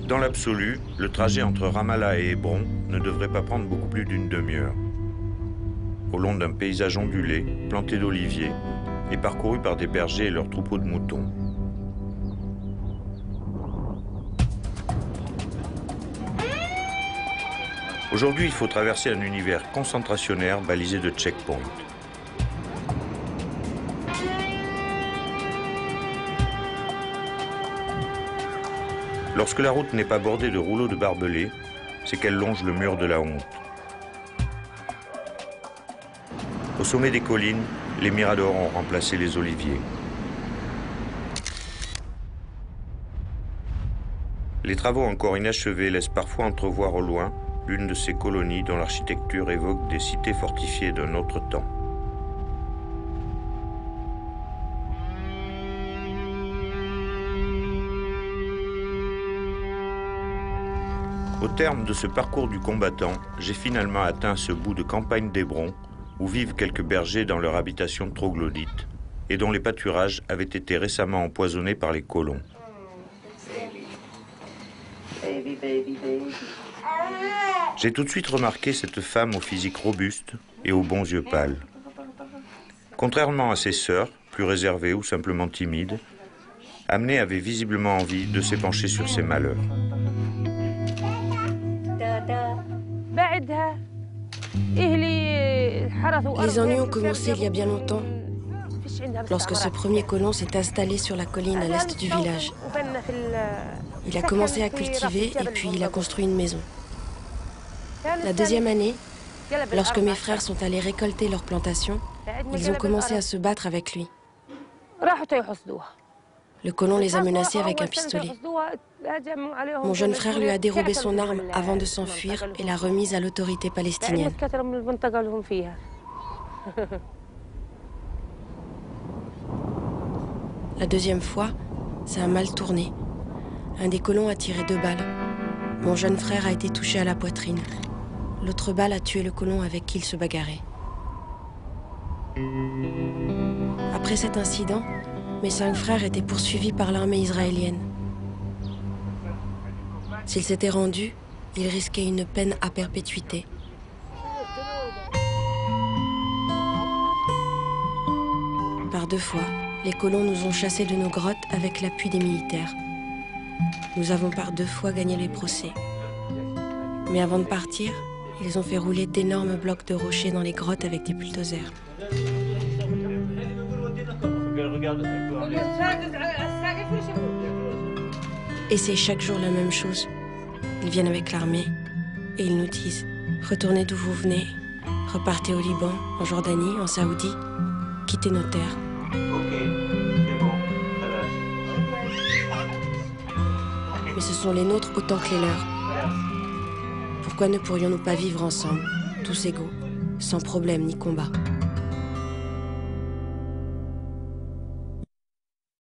Dans l'absolu, le trajet entre Ramallah et Hébron ne devrait pas prendre beaucoup plus d'une demi-heure. Au long d'un paysage ondulé, planté d'oliviers, et parcouru par des bergers et leurs troupeaux de moutons. Aujourd'hui, il faut traverser un univers concentrationnaire balisé de checkpoints. Lorsque la route n'est pas bordée de rouleaux de barbelés, c'est qu'elle longe le mur de la honte. Au sommet des collines, les miradors ont remplacé les oliviers. Les travaux encore inachevés laissent parfois entrevoir au loin l'une de ces colonies dont l'architecture évoque des cités fortifiées d'un autre temps. Au terme de ce parcours du combattant, j'ai finalement atteint ce bout de campagne d'Hébron où vivent quelques bergers dans leur habitation troglodyte et dont les pâturages avaient été récemment empoisonnés par les colons. J'ai tout de suite remarqué cette femme au physique robuste et aux bons yeux pâles. Contrairement à ses sœurs, plus réservées ou simplement timides, Amné avait visiblement envie de s'épancher sur ses malheurs. Les ennuis ont commencé il y a bien longtemps, lorsque ce premier colon s'est installé sur la colline à l'est du village. Il a commencé à cultiver et puis il a construit une maison. La deuxième année, lorsque mes frères sont allés récolter leurs plantations, ils ont commencé à se battre avec lui. Le colon les a menacés avec un pistolet. Mon jeune frère lui a dérobé son arme avant de s'enfuir et l'a remise à l'autorité palestinienne. La deuxième fois, ça a mal tourné. Un des colons a tiré 2 balles. Mon jeune frère a été touché à la poitrine. L'autre balle a tué le colon avec qui il se bagarrait. Après cet incident, mes 5 frères étaient poursuivis par l'armée israélienne. S'ils s'étaient rendus, ils risquaient une peine à perpétuité. Par 2 fois, les colons nous ont chassés de nos grottes avec l'appui des militaires. Nous avons par 2 fois gagné les procès. Mais avant de partir, ils ont fait rouler d'énormes blocs de rochers dans les grottes avec des bulldozers. Et c'est chaque jour la même chose. Ils viennent avec l'armée et ils nous disent « Retournez d'où vous venez, repartez au Liban, en Jordanie, en Saoudie, quittez nos terres. » Mais ce sont les nôtres autant que les leurs. Pourquoi ne pourrions-nous pas vivre ensemble, tous égaux, sans problème ni combat ?